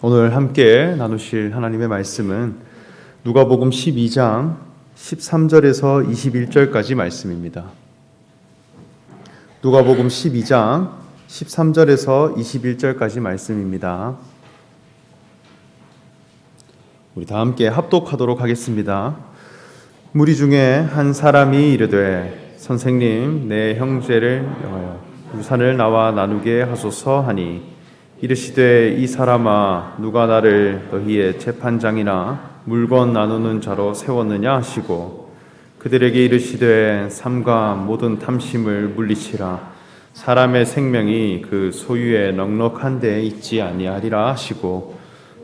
오늘 함께 나누실 하나님의 말씀은 누가복음 12장 13절에서 21절까지 말씀입니다. 누가복음 12장 13절에서 21절까지 말씀입니다. 우리 다 함께 합독하도록 하겠습니다. 무리 중에 한 사람이 이르되 선생님 내 형제를 명하여 유산을 나와 나누게 하소서 하니 이르시되 이 사람아 누가 나를 너희의 재판장이나 물건 나누는 자로 세웠느냐 하시고 그들에게 이르시되 삼가 모든 탐심을 물리치라 사람의 생명이 그 소유의 넉넉한 데에 있지 아니하리라 하시고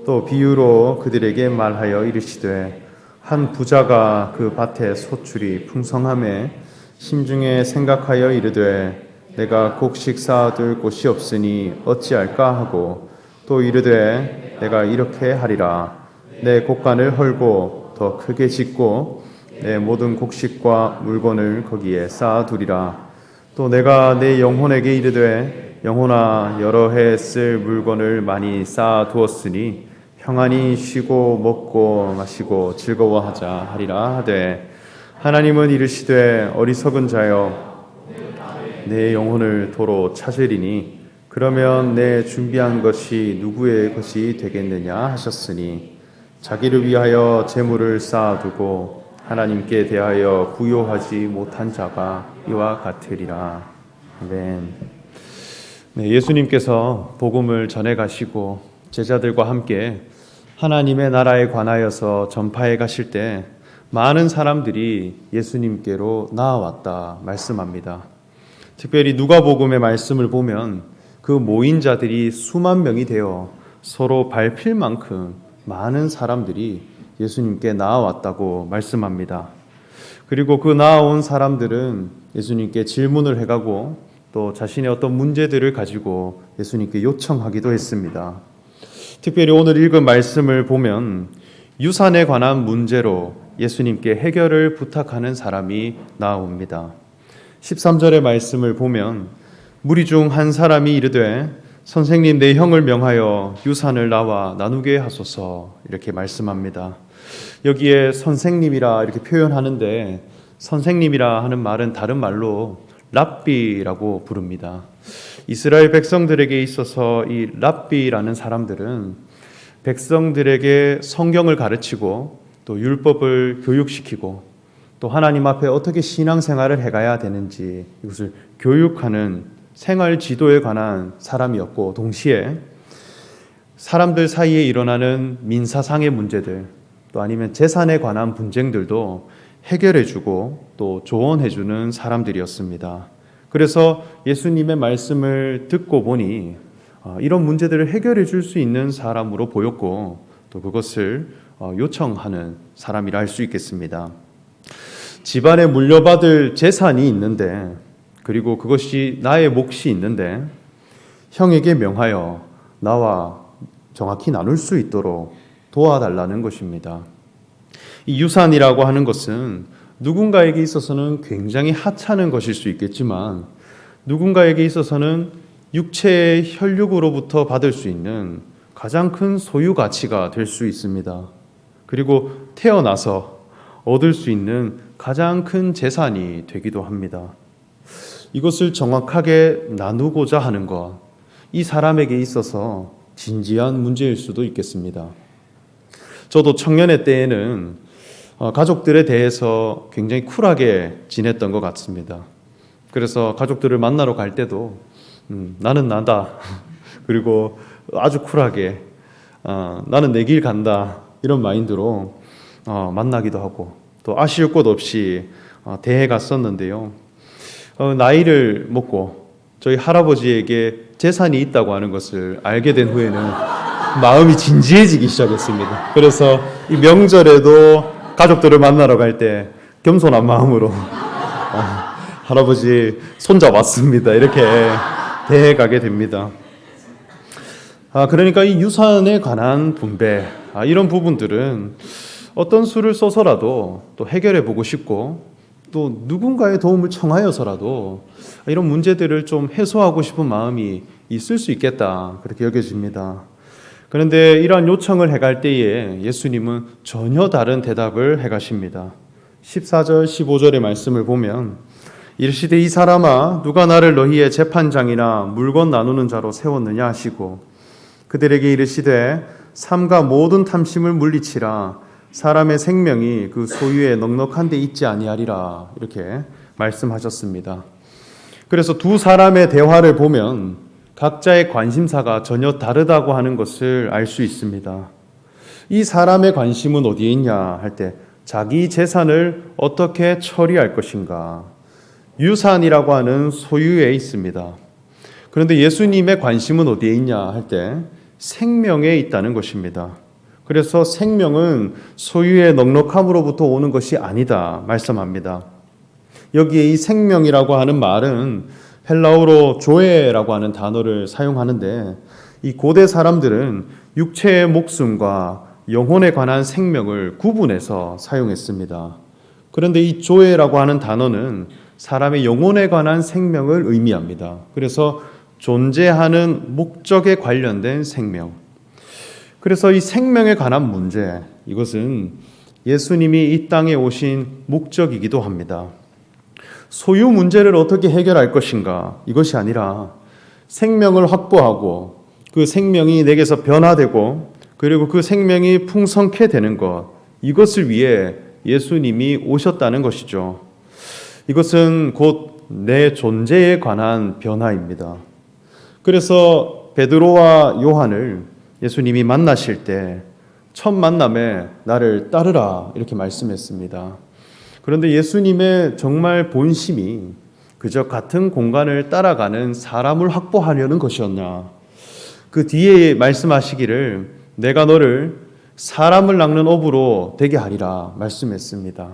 또 비유로 그들에게 말하여 이르시되 한 부자가 그 밭에 소출이 풍성함에 심중에 생각하여 이르되 내가 곡식 쌓아둘 곳이 없으니 어찌할까 하고 또 이르되 내가 이렇게 하리라 내 곡간을 헐고 더 크게 짓고 내 모든 곡식과 물건을 거기에 쌓아두리라 또 내가 내 영혼에게 이르되 영혼아 여러 해 쓸 물건을 많이 쌓아두었으니 평안히 쉬고 먹고 마시고 즐거워하자 하리라 하되 하나님은 이르시되 어리석은 자여 내 영혼을 도로 찾으리니 그러면 내 준비한 것이 누구의 것이 되겠느냐 하셨으니 자기를 위하여 재물을 쌓아두고 하나님께 대하여 부요하지 못한 자가 이와 같으리라. 아멘. 네, 예수님께서 복음을 전해 가시고 제자들과 함께 하나님의 나라에 관하여서 전파해 가실 때 많은 사람들이 예수님께로 나아왔다 말씀합니다. 특별히 누가복음의 말씀을 보면 그 모인 자들이 수만 명이 되어 서로 밟힐 만큼 많은 사람들이 예수님께 나아왔다고 말씀합니다. 그리고 그 나아온 사람들은 예수님께 질문을 해가고 또 자신의 어떤 문제들을 가지고 예수님께 요청하기도 했습니다. 특별히 오늘 읽은 말씀을 보면 유산에 관한 문제로 예수님께 해결을 부탁하는 사람이 나옵니다. 13절의 말씀을 보면 무리 중 한 사람이 이르되 선생님 내 형을 명하여 유산을 나와 나누게 하소서 이렇게 말씀합니다. 여기에 선생님이라 이렇게 표현하는데 선생님이라 하는 말은 다른 말로 랍비라고 부릅니다. 이스라엘 백성들에게 있어서 이 랍비라는 사람들은 백성들에게 성경을 가르치고 또 율법을 교육시키고 또 하나님 앞에 어떻게 신앙생활을 해가야 되는지 이것을 교육하는 생활 지도에 관한 사람이었고 동시에 사람들 사이에 일어나는 민사상의 문제들 또 아니면 재산에 관한 분쟁들도 해결해주고 또 조언해주는 사람들이었습니다. 그래서 예수님의 말씀을 듣고 보니 이런 문제들을 해결해 줄 수 있는 사람으로 보였고 또 그것을 요청하는 사람이라 할 수 있겠습니다. 집안에 물려받을 재산이 있는데 그리고 그것이 나의 몫이 있는데 형에게 명하여 나와 정확히 나눌 수 있도록 도와달라는 것입니다. 이 유산이라고 하는 것은 누군가에게 있어서는 굉장히 하찮은 것일 수 있겠지만 누군가에게 있어서는 육체의 혈육으로부터 받을 수 있는 가장 큰 소유 가치가 될 수 있습니다. 그리고 태어나서 얻을 수 있는 가장 큰 재산이 되기도 합니다. 이것을 정확하게 나누고자 하는 것, 이 사람에게 있어서 진지한 문제일 수도 있겠습니다. 저도 청년의 때에는 가족들에 대해서 굉장히 쿨하게 지냈던 것 같습니다. 그래서 가족들을 만나러 갈 때도 나는 나다. 그리고 아주 쿨하게 나는 내 길 간다. 이런 마인드로 만나기도 하고 또 아쉬울 것 없이 대해 갔었는데요. 나이를 먹고 저희 할아버지에게 재산이 있다고 하는 것을 알게 된 후에는 마음이 진지해지기 시작했습니다. 그래서 이 명절에도 가족들을 만나러 갈 때 겸손한 마음으로 할아버지 손자 왔습니다. 이렇게 대해 가게 됩니다. 그러니까 이 유산에 관한 분배 이런 부분들은 어떤 수를 써서라도 또 해결해 보고 싶고 또 누군가의 도움을 청하여서라도 이런 문제들을 좀 해소하고 싶은 마음이 있을 수 있겠다 그렇게 여겨집니다. 그런데 이러한 요청을 해갈 때에 예수님은 전혀 다른 대답을 해가십니다. 14절 15절의 말씀을 보면 이르시되 이 사람아 누가 나를 너희의 재판장이나 물건 나누는 자로 세웠느냐 하시고 그들에게 이르시되 삼가 모든 탐심을 물리치라 사람의 생명이 그 소유에 넉넉한 데 있지 아니하리라 이렇게 말씀하셨습니다. 그래서 두 사람의 대화를 보면 각자의 관심사가 전혀 다르다고 하는 것을 알 수 있습니다. 이 사람의 관심은 어디에 있냐 할 때 자기 재산을 어떻게 처리할 것인가, 유산이라고 하는 소유에 있습니다. 그런데 예수님의 관심은 어디에 있냐 할 때 생명에 있다는 것입니다. 그래서 생명은 소유의 넉넉함으로부터 오는 것이 아니다 말씀합니다. 여기에 이 생명이라고 하는 말은 헬라어로 조에라고 하는 단어를 사용하는데 이 고대 사람들은 육체의 목숨과 영혼에 관한 생명을 구분해서 사용했습니다. 그런데 이 조에라고 하는 단어는 사람의 영혼에 관한 생명을 의미합니다. 그래서 존재하는 목적에 관련된 생명. 그래서 이 생명에 관한 문제, 이것은 예수님이 이 땅에 오신 목적이기도 합니다. 소유 문제를 어떻게 해결할 것인가, 이것이 아니라 생명을 확보하고 그 생명이 내게서 변화되고 그리고 그 생명이 풍성케 되는 것, 이것을 위해 예수님이 오셨다는 것이죠. 이것은 곧 내 존재에 관한 변화입니다. 그래서 베드로와 요한을 예수님이 만나실 때 첫 만남에 나를 따르라 이렇게 말씀했습니다. 그런데 예수님의 정말 본심이 그저 같은 공간을 따라가는 사람을 확보하려는 것이었나? 그 뒤에 말씀하시기를 내가 너를 사람을 낚는 어부로 되게 하리라 말씀했습니다.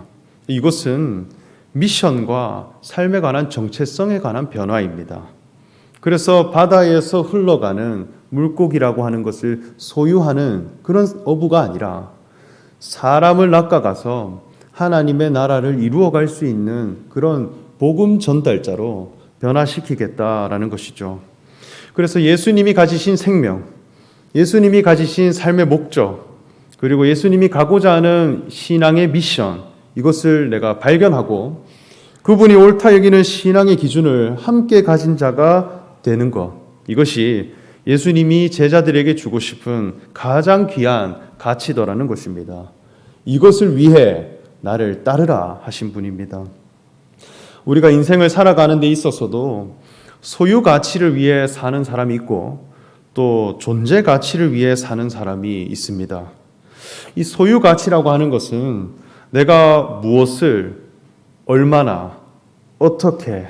이것은 미션과 삶에 관한 정체성에 관한 변화입니다. 그래서 바다에서 흘러가는 물고기라고 하는 것을 소유하는 그런 어부가 아니라 사람을 낚아가서 하나님의 나라를 이루어갈 수 있는 그런 복음 전달자로 변화시키겠다라는 것이죠. 그래서 예수님이 가지신 생명, 예수님이 가지신 삶의 목적, 그리고 예수님이 가고자 하는 신앙의 미션, 이것을 내가 발견하고 그분이 옳다 여기는 신앙의 기준을 함께 가진 자가 되는 것, 이것이 예수님이 제자들에게 주고 싶은 가장 귀한 가치더라는 것입니다. 이것을 위해 나를 따르라 하신 분입니다. 우리가 인생을 살아가는 데 있어서도 소유 가치를 위해 사는 사람이 있고 또 존재 가치를 위해 사는 사람이 있습니다. 이 소유 가치라고 하는 것은 내가 무엇을 얼마나 어떻게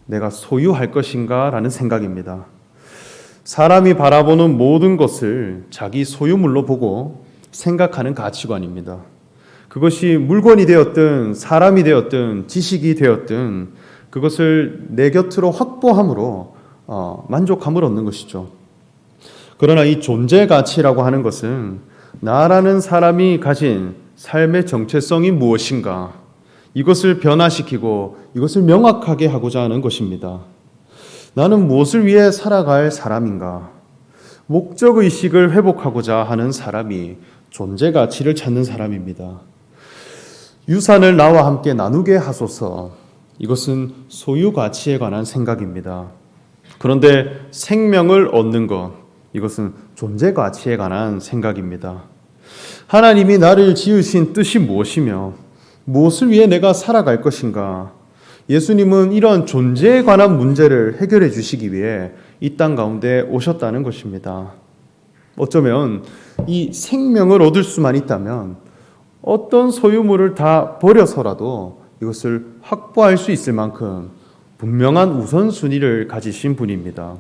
내가 소유할 것인가 라는 생각입니다. 사람이 바라보는 모든 것을 자기 소유물로 보고 생각하는 가치관입니다. 그것이 물건이 되었든 사람이 되었든 지식이 되었든 그것을 내 곁으로 확보함으로 만족함을 얻는 것이죠. 그러나 이 존재 가치라고 하는 것은 나라는 사람이 가진 삶의 정체성이 무엇인가, 이것을 변화시키고 이것을 명확하게 하고자 하는 것입니다. 나는 무엇을 위해 살아갈 사람인가? 목적의식을 회복하고자 하는 사람이 존재 가치를 찾는 사람입니다. 유산을 나와 함께 나누게 하소서. 이것은 소유 가치에 관한 생각입니다. 그런데 생명을 얻는 것, 이것은 존재 가치에 관한 생각입니다. 하나님이 나를 지으신 뜻이 무엇이며 무엇을 위해 내가 살아갈 것인가? 예수님은 이런 존재에 관한 문제를 해결해 주시기 위해 이 땅 가운데 오셨다는 것입니다. 어쩌면 이 생명을 얻을 수만 있다면 어떤 소유물을 다 버려서라도 이것을 확보할 수 있을 만큼 분명한 우선순위를 가지신 분입니다.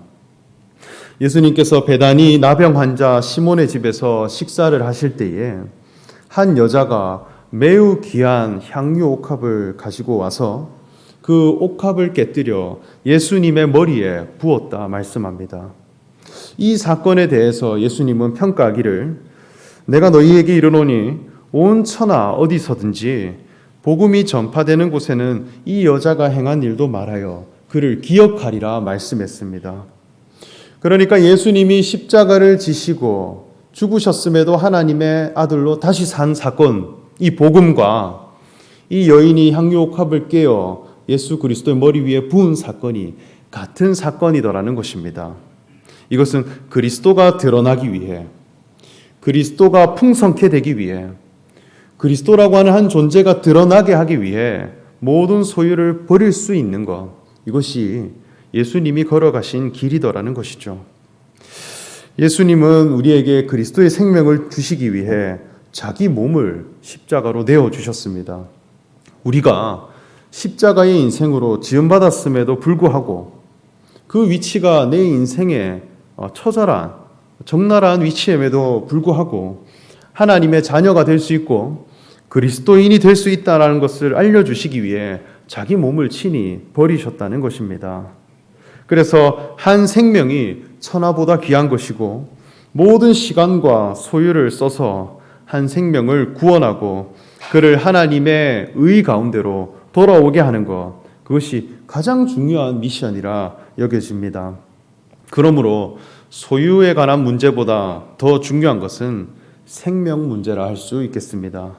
예수님께서 베다니 나병 환자 시몬의 집에서 식사를 하실 때에 한 여자가 매우 귀한 향유 옥합을 가지고 와서 그 옥합을 깨뜨려 예수님의 머리에 부었다 말씀합니다. 이 사건에 대해서 예수님은 평가하기를 내가 너희에게 이르노니 온 천하 어디서든지 복음이 전파되는 곳에는 이 여자가 행한 일도 말하여 그를 기억하리라 말씀했습니다. 그러니까 예수님이 십자가를 지시고 죽으셨음에도 하나님의 아들로 다시 산 사건, 이 복음과 이 여인이 향유옥합을 깨어 예수 그리스도의 머리 위에 부은 사건이 같은 사건이더라는 것입니다. 이것은 그리스도가 드러나기 위해, 그리스도가 풍성케 되기 위해, 그리스도라고 하는 한 존재가 드러나게 하기 위해 모든 소유를 버릴 수 있는 것, 이것이 예수님이 걸어가신 길이더라는 것이죠. 예수님은 우리에게 그리스도의 생명을 주시기 위해 자기 몸을 십자가로 내어주셨습니다. 우리가 십자가의 인생으로 지음받았음에도 불구하고 그 위치가 내 인생의 처절한, 적나라한 위치임에도 불구하고 하나님의 자녀가 될 수 있고 그리스도인이 될 수 있다는 것을 알려주시기 위해 자기 몸을 친히 버리셨다는 것입니다. 그래서 한 생명이 천하보다 귀한 것이고 모든 시간과 소유를 써서 한 생명을 구원하고 그를 하나님의 의 가운데로 돌아오게 하는 것, 그것이 가장 중요한 미션이라 여겨집니다. 그러므로 소유에 관한 문제보다 더 중요한 것은 생명 문제라 할 수 있겠습니다.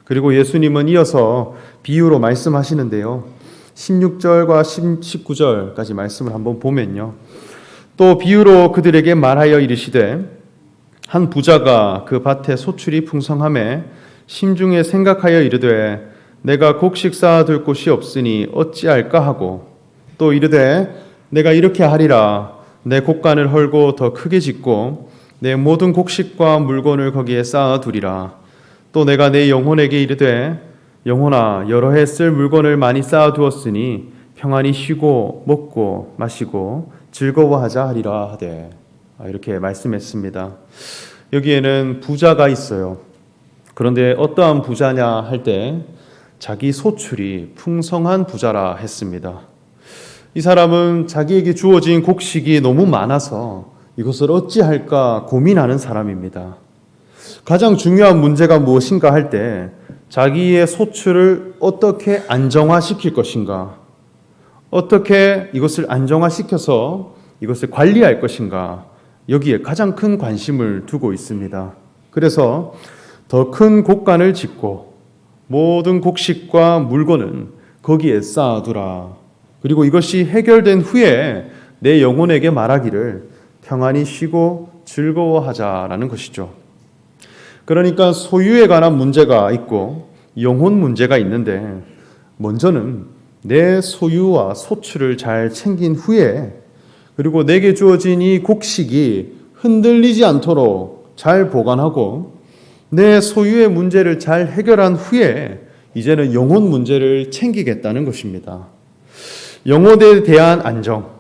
그리고 예수님은 이어서 비유로 말씀하시는데요. 16절과 19절까지 말씀을 한번 보면요. 또 비유로 그들에게 말하여 이르시되 한 부자가 그 밭에 소출이 풍성하매 심중에 생각하여 이르되 내가 곡식 쌓아둘 곳이 없으니 어찌할까 하고 또 이르되 내가 이렇게 하리라 내 곡간을 헐고 더 크게 짓고 내 모든 곡식과 물건을 거기에 쌓아두리라. 또 내가 내 영혼에게 이르되 영혼아 여러 해 쓸 물건을 많이 쌓아두었으니 평안히 쉬고 먹고 마시고 즐거워하자 하리라 하되, 이렇게 말씀했습니다. 여기에는 부자가 있어요. 그런데 어떠한 부자냐 할 때 자기 소출이 풍성한 부자라 했습니다. 이 사람은 자기에게 주어진 곡식이 너무 많아서 이것을 어찌할까 고민하는 사람입니다. 가장 중요한 문제가 무엇인가 할 때 자기의 소출을 어떻게 안정화시킬 것인가, 어떻게 이것을 안정화시켜서 이것을 관리할 것인가, 여기에 가장 큰 관심을 두고 있습니다. 그래서 더 큰 곡간을 짓고 모든 곡식과 물건은 거기에 쌓아두라. 그리고 이것이 해결된 후에 내 영혼에게 말하기를 평안히 쉬고 즐거워하자라는 것이죠. 그러니까 소유에 관한 문제가 있고 영혼 문제가 있는데 먼저는 내 소유와 소출을 잘 챙긴 후에, 그리고 내게 주어진 이 곡식이 흔들리지 않도록 잘 보관하고 내 소유의 문제를 잘 해결한 후에 이제는 영혼 문제를 챙기겠다는 것입니다. 영혼에 대한 안정,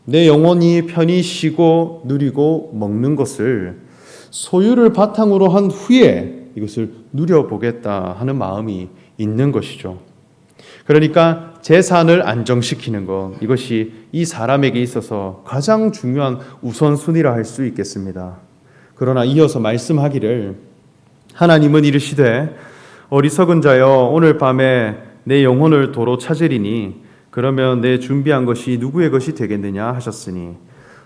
내 영혼이 편히 쉬고 누리고 먹는 것을 소유를 바탕으로 한 후에 이것을 누려보겠다 하는 마음이 있는 것이죠. 그러니까 재산을 안정시키는 것, 이것이 이 사람에게 있어서 가장 중요한 우선순위라 할 수 있겠습니다. 그러나 이어서 말씀하기를 하나님은 이르시되 어리석은 자여 오늘 밤에 내 영혼을 도로 찾으리니 그러면 내 준비한 것이 누구의 것이 되겠느냐 하셨으니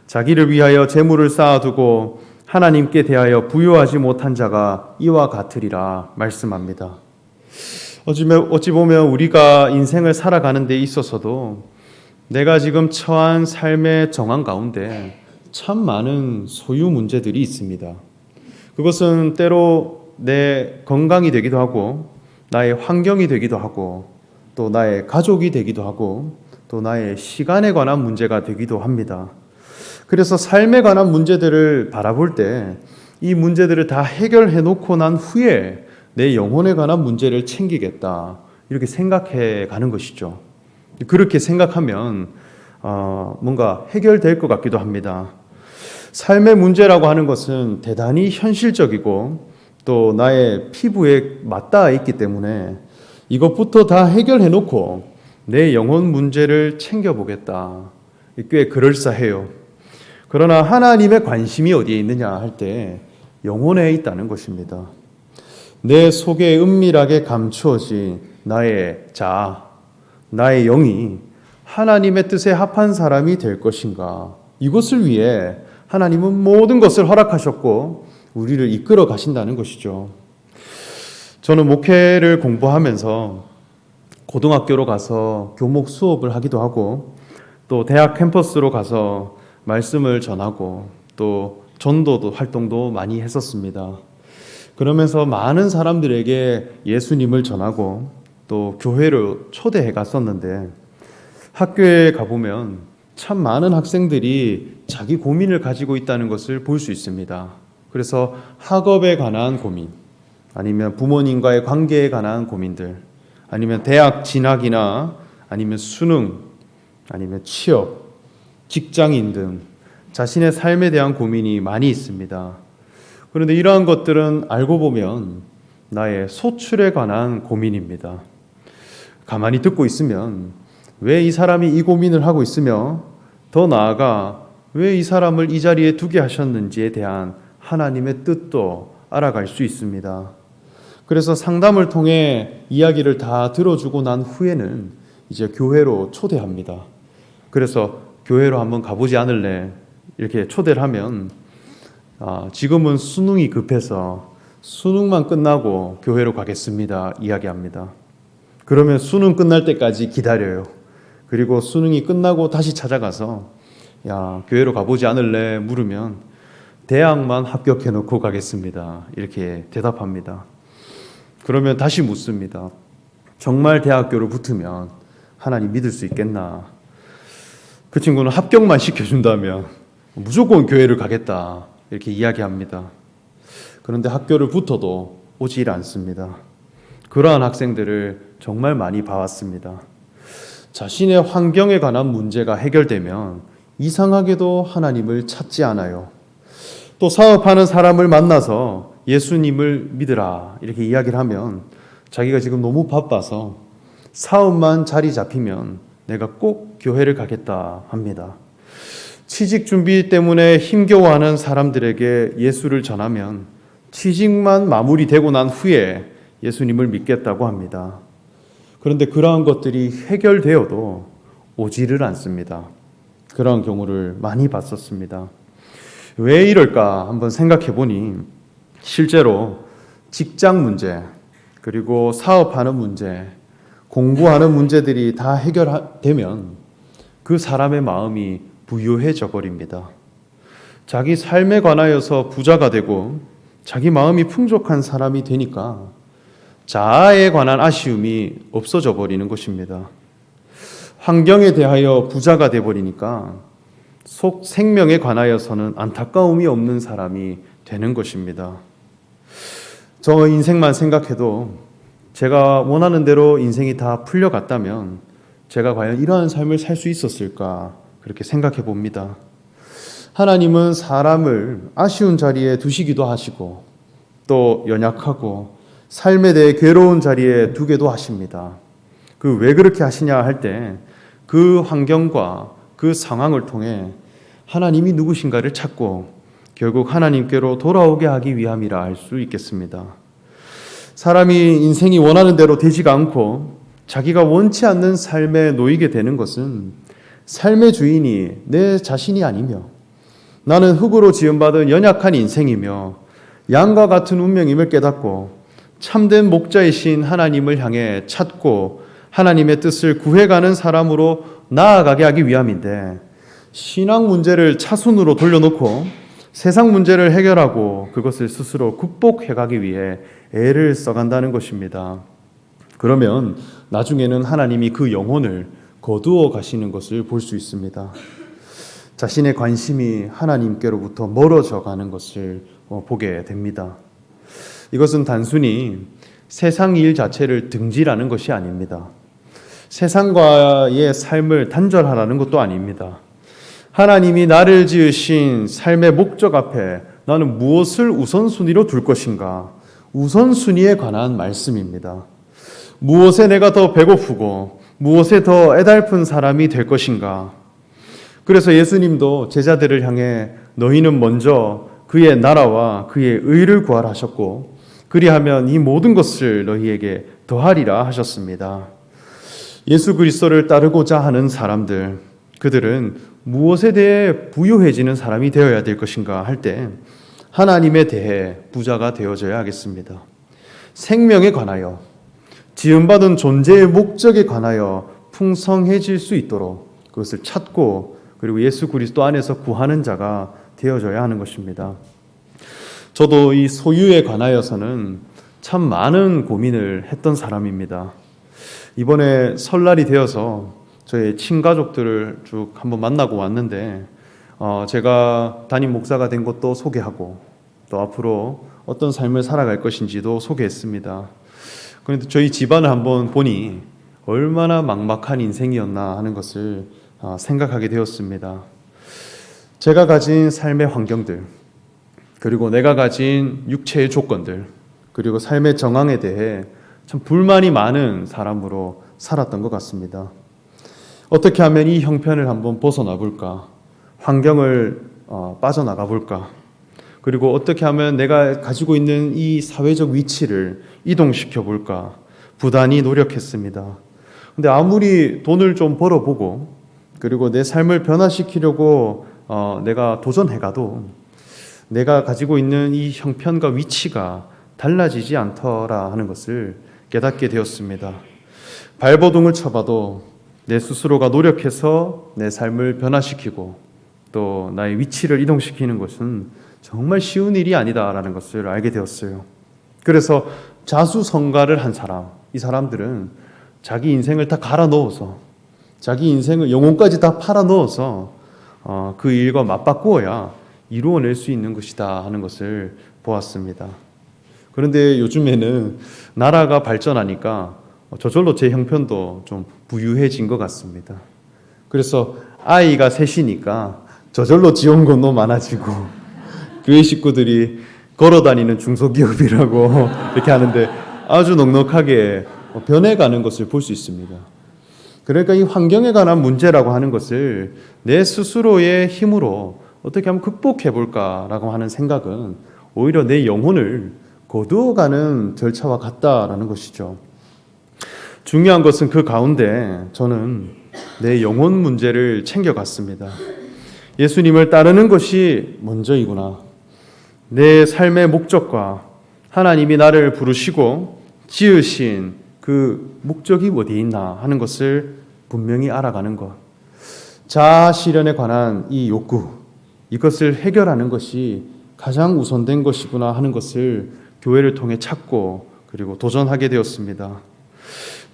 자기를 위하여 재물을 쌓아두고 하나님께 대하여 부요하지 못한 자가 이와 같으리라 말씀합니다. 어찌 보면 우리가 인생을 살아가는 데 있어서도 내가 지금 처한 삶의 정황 가운데 참 많은 소유 문제들이 있습니다. 그것은 때로 내 건강이 되기도 하고 나의 환경이 되기도 하고 또 나의 가족이 되기도 하고 또 나의 시간에 관한 문제가 되기도 합니다. 그래서 삶에 관한 문제들을 바라볼 때 이 문제들을 다 해결해 놓고 난 후에 내 영혼에 관한 문제를 챙기겠다, 이렇게 생각해 가는 것이죠. 그렇게 생각하면 뭔가 해결될 것 같기도 합니다. 삶의 문제라고 하는 것은 대단히 현실적이고 또 나의 피부에 맞닿아 있기 때문에 이것부터 다 해결해 놓고 내 영혼 문제를 챙겨보겠다, 꽤 그럴싸해요. 그러나 하나님의 관심이 어디에 있느냐 할 때 영혼에 있다는 것입니다. 내 속에 은밀하게 감추어진 나의 자아, 나의 영이 하나님의 뜻에 합한 사람이 될 것인가, 이것을 위해 하나님은 모든 것을 허락하셨고 우리를 이끌어 가신다는 것이죠. 저는 목회를 공부하면서 고등학교로 가서 교목 수업을 하기도 하고 또 대학 캠퍼스로 가서 말씀을 전하고 또 전도도 활동도 많이 했었습니다. 그러면서 많은 사람들에게 예수님을 전하고 또 교회로 초대해 갔었는데 학교에 가보면 참 많은 학생들이 자기 고민을 가지고 있다는 것을 볼 수 있습니다. 그래서 학업에 관한 고민, 아니면 부모님과의 관계에 관한 고민들, 아니면 대학 진학이나 아니면 수능, 아니면 취업, 직장인 등 자신의 삶에 대한 고민이 많이 있습니다. 그런데 이러한 것들은 알고 보면 나의 소출에 관한 고민입니다. 가만히 듣고 있으면 왜 이 사람이 이 고민을 하고 있으며 더 나아가 왜 이 사람을 이 자리에 두게 하셨는지에 대한 하나님의 뜻도 알아갈 수 있습니다. 그래서 상담을 통해 이야기를 다 들어주고 난 후에는 이제 교회로 초대합니다. 그래서 교회로 한번 가보지 않을래? 이렇게 초대를 하면 지금은 수능이 급해서 수능만 끝나고 교회로 가겠습니다. 이야기합니다. 그러면 수능 끝날 때까지 기다려요. 그리고 수능이 끝나고 다시 찾아가서 교회로 가보지 않을래? 물으면 대학만 합격해놓고 가겠습니다. 이렇게 대답합니다. 그러면 다시 묻습니다. 정말 대학교를 붙으면 하나님 믿을 수 있겠나? 그 친구는 합격만 시켜준다면 무조건 교회를 가겠다. 이렇게 이야기합니다. 그런데 학교를 붙어도 오질 않습니다. 그러한 학생들을 정말 많이 봐왔습니다. 자신의 환경에 관한 문제가 해결되면 이상하게도 하나님을 찾지 않아요. 또 사업하는 사람을 만나서 예수님을 믿으라 이렇게 이야기를 하면 자기가 지금 너무 바빠서 사업만 자리 잡히면 내가 꼭 교회를 가겠다 합니다. 취직 준비 때문에 힘겨워하는 사람들에게 예수를 전하면 취직만 마무리되고 난 후에 예수님을 믿겠다고 합니다. 그런데 그러한 것들이 해결되어도 오지를 않습니다. 그러한 경우를 많이 봤었습니다. 왜 이럴까 한번 생각해 보니 실제로 직장 문제, 그리고 사업하는 문제, 공부하는 문제들이 다 해결되면 그 사람의 마음이 부유해져 버립니다. 자기 삶에 관하여서 부자가 되고 자기 마음이 풍족한 사람이 되니까 자아에 관한 아쉬움이 없어져 버리는 것입니다. 환경에 대하여 부자가 돼 버리니까 속 생명에 관하여서는 안타까움이 없는 사람이 되는 것입니다. 저 인생만 생각해도 제가 원하는 대로 인생이 다 풀려갔다면 제가 과연 이러한 삶을 살 수 있었을까 그렇게 생각해 봅니다. 하나님은 사람을 아쉬운 자리에 두시기도 하시고 또 연약하고 삶에 대해 괴로운 자리에 두게도 하십니다. 그 왜 그렇게 하시냐 할 때 그 환경과 그 상황을 통해 하나님이 누구신가를 찾고 결국 하나님께로 돌아오게 하기 위함이라 할 수 있겠습니다. 사람이 인생이 원하는 대로 되지가 않고 자기가 원치 않는 삶에 놓이게 되는 것은 삶의 주인이 내 자신이 아니며 나는 흙으로 지음받은 연약한 인생이며 양과 같은 운명임을 깨닫고 참된 목자이신 하나님을 향해 찾고 하나님의 뜻을 구해가는 사람으로 나아가게 하기 위함인데 신앙 문제를 차순으로 돌려놓고 세상 문제를 해결하고 그것을 스스로 극복해가기 위해 애를 써간다는 것입니다. 그러면 나중에는 하나님이 그 영혼을 거두어 가시는 것을 볼 수 있습니다. 자신의 관심이 하나님께로부터 멀어져 가는 것을 보게 됩니다. 이것은 단순히 세상 일 자체를 등지라는 것이 아닙니다. 세상과의 삶을 단절하라는 것도 아닙니다. 하나님이 나를 지으신 삶의 목적 앞에 나는 무엇을 우선순위로 둘 것인가? 우선순위에 관한 말씀입니다. 무엇에 내가 더 배고프고 무엇에 더 애달픈 사람이 될 것인가? 그래서 예수님도 제자들을 향해 너희는 먼저 그의 나라와 그의 의를 구하라 하셨고 그리하면 이 모든 것을 너희에게 더하리라 하셨습니다. 예수 그리스도를 따르고자 하는 사람들, 그들은 무엇에 대해 부유해지는 사람이 되어야 될 것인가 할 때 하나님에 대해 부자가 되어져야 하겠습니다. 생명에 관하여, 지음받은 존재의 목적에 관하여 풍성해질 수 있도록 그것을 찾고 그리고 예수 그리스도 안에서 구하는 자가 되어져야 하는 것입니다. 저도 이 소유에 관하여서는 참 많은 고민을 했던 사람입니다. 이번에 설날이 되어서 저희 친가족들을 쭉 한번 만나고 왔는데 제가 담임 목사가 된 것도 소개하고 또 앞으로 어떤 삶을 살아갈 것인지도 소개했습니다. 그런데 저희 집안을 한번 보니 얼마나 막막한 인생이었나 하는 것을 생각하게 되었습니다. 제가 가진 삶의 환경들, 그리고 내가 가진 육체의 조건들, 그리고 삶의 정황에 대해 참 불만이 많은 사람으로 살았던 것 같습니다. 어떻게 하면 이 형편을 한번 벗어나 볼까? 환경을 빠져나가 볼까? 그리고 어떻게 하면 내가 가지고 있는 이 사회적 위치를 이동시켜 볼까? 부단히 노력했습니다. 근데 아무리 돈을 좀 벌어보고 그리고 내 삶을 변화시키려고 내가 도전해가도 내가 가지고 있는 이 형편과 위치가 달라지지 않더라 하는 것을 깨닫게 되었습니다. 발버둥을 쳐봐도 내 스스로가 노력해서 내 삶을 변화시키고 또 나의 위치를 이동시키는 것은 정말 쉬운 일이 아니다라는 것을 알게 되었어요. 그래서 자수성가를 한 사람, 이 사람들은 자기 인생을 다 갈아 넣어서 자기 인생을 영혼까지 다 팔아 넣어서 그 일과 맞바꾸어야 이루어낼 수 있는 것이다 하는 것을 보았습니다. 그런데 요즘에는 나라가 발전하니까 저절로 제 형편도 좀 부유해진 것 같습니다. 그래서 아이가 셋이니까 저절로 지원금도 많아지고 교회 식구들이 걸어다니는 중소기업이라고 이렇게 하는데 아주 넉넉하게 변해가는 것을 볼 수 있습니다. 그러니까 이 환경에 관한 문제라고 하는 것을 내 스스로의 힘으로 어떻게 하면 극복해 볼까라고 하는 생각은 오히려 내 영혼을 거두어가는 절차와 같다라는 것이죠. 중요한 것은 그 가운데 저는 내 영혼 문제를 챙겨갔습니다. 예수님을 따르는 것이 먼저이구나. 내 삶의 목적과 하나님이 나를 부르시고 지으신 그 목적이 어디에 있나 하는 것을 분명히 알아가는 것. 자아 실현에 관한 이 욕구, 이것을 해결하는 것이 가장 우선된 것이구나 하는 것을 교회를 통해 찾고 그리고 도전하게 되었습니다.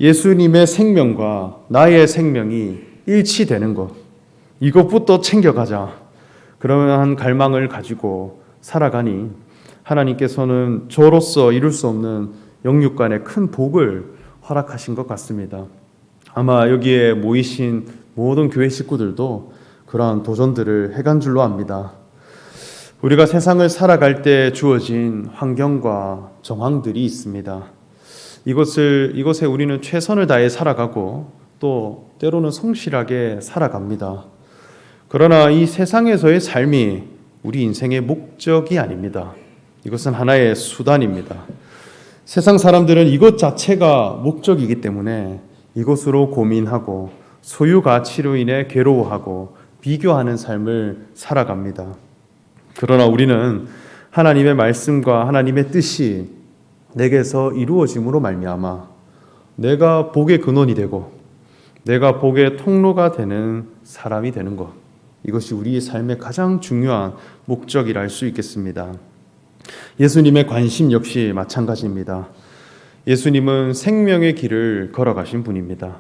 예수님의 생명과 나의 생명이 일치되는 것, 이것부터 챙겨가자. 그러한 갈망을 가지고 살아가니 하나님께서는 저로서 이룰 수 없는 영육간의 큰 복을 허락하신 것 같습니다. 아마 여기에 모이신 모든 교회 식구들도 그러한 도전들을 해간 줄로 압니다. 우리가 세상을 살아갈 때 주어진 환경과 정황들이 있습니다. 이것에 우리는 최선을 다해 살아가고 또 때로는 성실하게 살아갑니다. 그러나 이 세상에서의 삶이 우리 인생의 목적이 아닙니다. 이것은 하나의 수단입니다. 세상 사람들은 이것 자체가 목적이기 때문에 이것으로 고민하고 소유 가치로 인해 괴로워하고 비교하는 삶을 살아갑니다. 그러나 우리는 하나님의 말씀과 하나님의 뜻이 내게서 이루어짐으로 말미암아 내가 복의 근원이 되고 내가 복의 통로가 되는 사람이 되는 것, 이것이 우리의 삶의 가장 중요한 목적이라 할 수 있겠습니다. 예수님의 관심 역시 마찬가지입니다. 예수님은 생명의 길을 걸어가신 분입니다.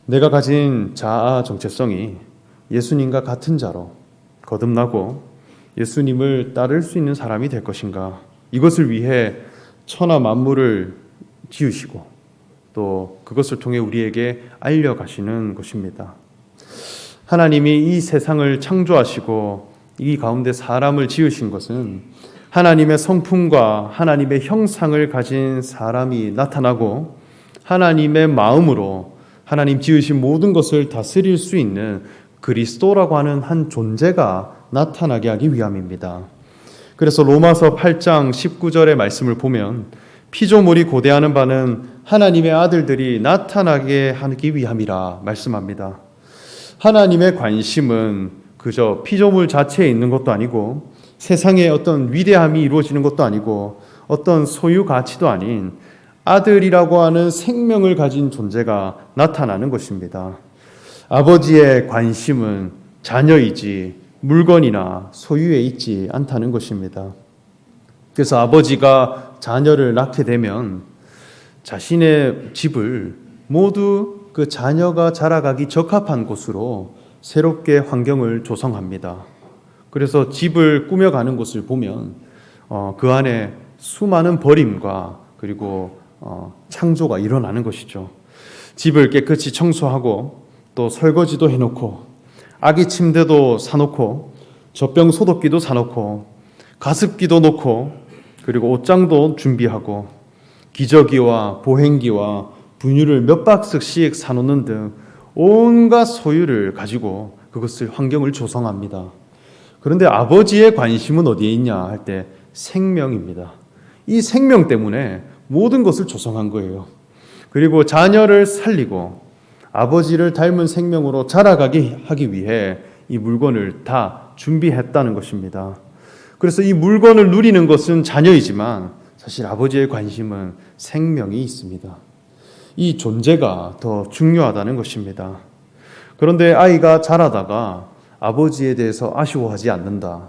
내가 가진 자아 정체성이 예수님과 같은 자로 거듭나고 예수님을 따를 수 있는 사람이 될 것인가, 이것을 위해 천하 만물을 지으시고 또 그것을 통해 우리에게 알려가시는 것입니다. 하나님이 이 세상을 창조하시고 이 가운데 사람을 지으신 것은 하나님의 성품과 하나님의 형상을 가진 사람이 나타나고 하나님의 마음으로 하나님 지으신 모든 것을 다스릴 수 있는 그리스도라고 하는 한 존재가 나타나게 하기 위함입니다. 그래서 로마서 8장 19절의 말씀을 보면 피조물이 고대하는 바는 하나님의 아들들이 나타나게 하기 위함이라 말씀합니다. 하나님의 관심은 그저 피조물 자체에 있는 것도 아니고 세상에 어떤 위대함이 이루어지는 것도 아니고 어떤 소유 가치도 아닌 아들이라고 하는 생명을 가진 존재가 나타나는 것입니다. 아버지의 관심은 자녀이지 물건이나 소유에 있지 않다는 것입니다. 그래서 아버지가 자녀를 낳게 되면 자신의 집을 모두 그 자녀가 자라가기 적합한 곳으로 새롭게 환경을 조성합니다. 그래서 집을 꾸며가는 곳을 보면 그 안에 수많은 버림과 그리고 창조가 일어나는 것이죠. 집을 깨끗이 청소하고 또 설거지도 해놓고 아기 침대도 사놓고 젖병 소독기도 사놓고 가습기도 놓고 그리고 옷장도 준비하고 기저귀와 보행기와 분유를 몇 박스씩 사놓는 등 온갖 소유를 가지고 그것을 환경을 조성합니다. 그런데 아버지의 관심은 어디에 있냐 할 때 생명입니다. 이 생명 때문에 모든 것을 조성한 거예요. 그리고 자녀를 살리고 아버지를 닮은 생명으로 자라가게 하기 위해 이 물건을 다 준비했다는 것입니다. 그래서 이 물건을 누리는 것은 자녀이지만 사실 아버지의 관심은 생명이 있습니다. 이 존재가 더 중요하다는 것입니다. 그런데 아이가 자라다가 아버지에 대해서 아쉬워하지 않는다.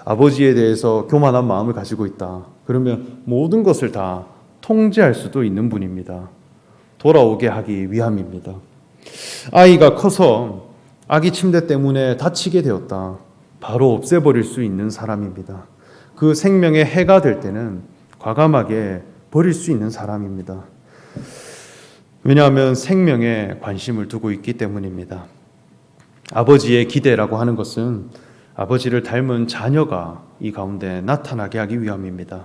아버지에 대해서 교만한 마음을 가지고 있다. 그러면 모든 것을 다 통제할 수도 있는 분입니다. 돌아오게 하기 위함입니다. 아이가 커서 아기 침대 때문에 다치게 되었다. 바로 없애버릴 수 있는 사람입니다. 그 생명에 해가 될 때는 과감하게 버릴 수 있는 사람입니다. 왜냐하면 생명에 관심을 두고 있기 때문입니다. 아버지의 기대라고 하는 것은 아버지를 닮은 자녀가 이 가운데 나타나게 하기 위함입니다.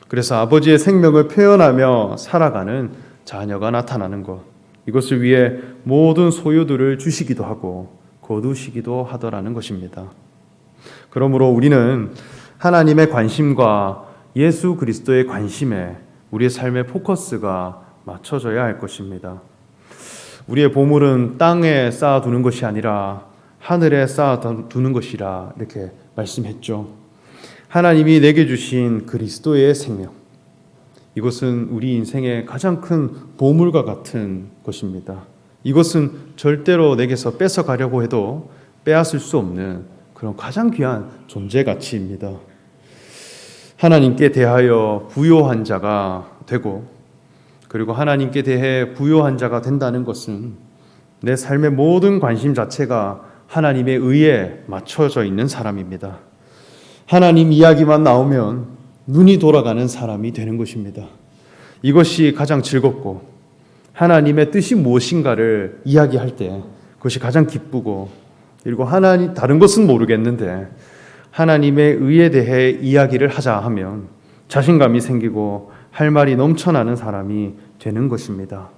그래서 아버지의 생명을 표현하며 살아가는 자녀가 나타나는 것, 이것을 위해 모든 소유들을 주시기도 하고 거두시기도 하더라는 것입니다. 그러므로 우리는 하나님의 관심과 예수 그리스도의 관심에 우리의 삶의 포커스가 맞춰져야 할 것입니다. 우리의 보물은 땅에 쌓아두는 것이 아니라 하늘에 쌓아두는 것이라 이렇게 말씀했죠. 하나님이 내게 주신 그리스도의 생명, 이것은 우리 인생의 가장 큰 보물과 같은 것입니다. 이것은 절대로 내게서 뺏어가려고 해도 빼앗을 수 없는 그런 가장 귀한 존재 가치입니다. 하나님께 대하여 부요한 자가 되고 그리고 하나님께 대해 부요한 자가 된다는 것은 내 삶의 모든 관심 자체가 하나님의 의에 맞춰져 있는 사람입니다. 하나님 이야기만 나오면 눈이 돌아가는 사람이 되는 것입니다. 이것이 가장 즐겁고 하나님의 뜻이 무엇인가를 이야기할 때 그것이 가장 기쁘고 그리고 하나님 다른 것은 모르겠는데 하나님의 의에 대해 이야기를 하자 하면 자신감이 생기고 할 말이 넘쳐나는 사람이 되는 것입니다.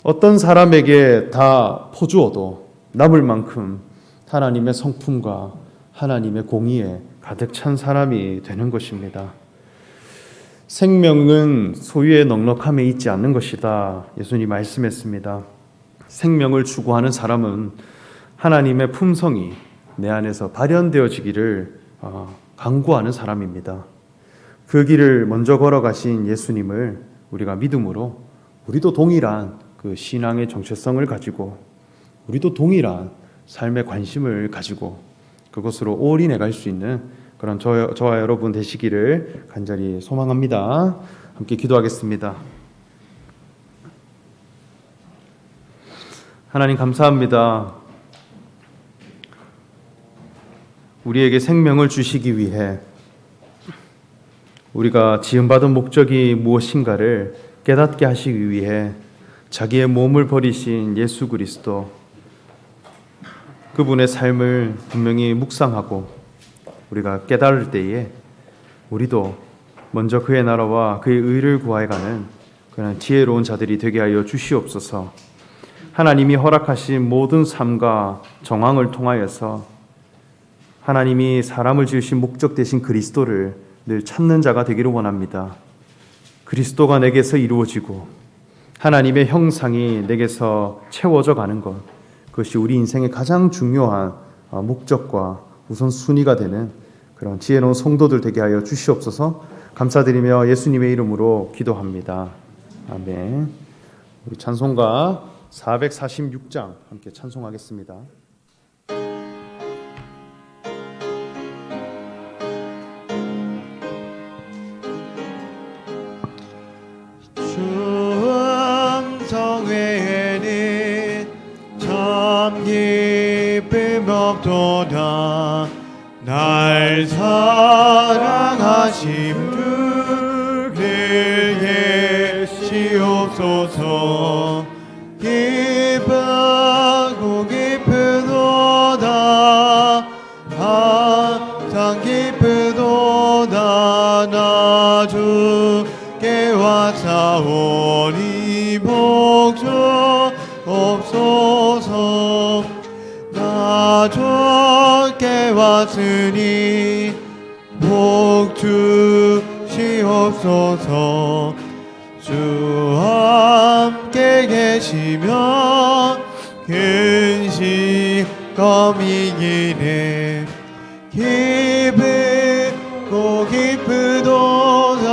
어떤 사람에게 다 퍼주어도 남을 만큼 하나님의 성품과 하나님의 공의에 가득 찬 사람이 되는 것입니다. 생명은 소유의 넉넉함에 있지 않는 것이다. 예수님이 말씀했습니다. 생명을 추구하는 사람은 하나님의 품성이 내 안에서 발현되어지기를 간구하는 사람입니다. 그 길을 먼저 걸어가신 예수님을 우리가 믿음으로 우리도 동일한 그 신앙의 정체성을 가지고 우리도 동일한 삶의 관심을 가지고 그것으로 올인해 갈 수 있는 그런 저와 여러분 되시기를 간절히 소망합니다. 함께 기도하겠습니다. 하나님 감사합니다. 우리에게 생명을 주시기 위해 우리가 지음받은 목적이 무엇인가를 깨닫게 하시기 위해 자기의 몸을 버리신 예수 그리스도, 그분의 삶을 분명히 묵상하고 우리가 깨달을 때에 우리도 먼저 그의 나라와 그의 의를 구하여가는 그런 지혜로운 자들이 되게 하여 주시옵소서. 하나님이 허락하신 모든 삶과 정황을 통하여서 하나님이 사람을 지으신 목적 되신 그리스도를 늘 찾는 자가 되기를 원합니다. 그리스도가 내게서 이루어지고 하나님의 형상이 내게서 채워져 가는 것, 그것이 우리 인생의 가장 중요한 목적과 우선순위가 되는 그런 지혜로운 성도들 되게 하여 주시옵소서. 감사드리며 예수님의 이름으로 기도합니다. 아멘. 우리 찬송가 446장 함께 찬송하겠습니다. 성회에는 참 기쁨 없도다. 날 사랑하심 주 늘 계시옵소서. 기쁘고 기쁘도다. 항상 기쁘도다. 나 주께 왔사오니 복주 없소서. 나 주께 왔으니 복 주시옵소서. 주 함께 계시면 근심검이기네. 기쁘고 기쁘도다.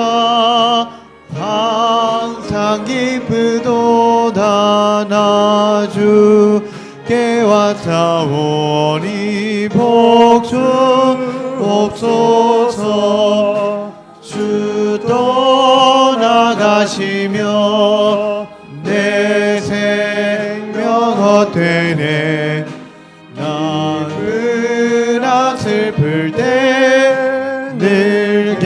항상 기쁘도다. 나 주께 왔사오니 복주 없소서. 주 떠나가시며 내 생명 헛되네. 나그나 슬플 때 늘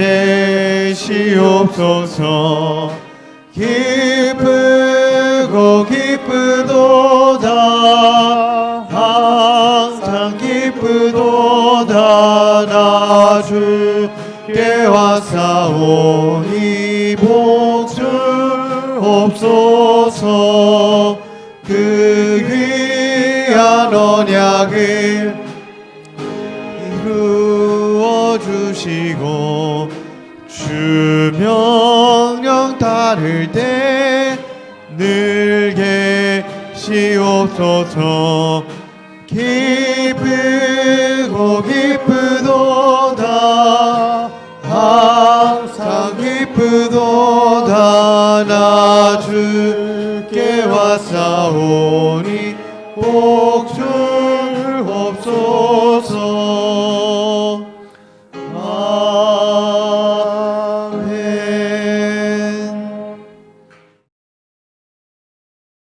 계시옵소서. 기쁘고 기쁘도다. 항상 기쁘도다. 나 주께 왔사오니 복주 없소서. 그 귀한 언약을 이루어 주시고 주 명령 따를 때 늘 계시옵소서. 기쁘고 기쁘도다. 항상 기쁘도다. 나 주께 왔사오니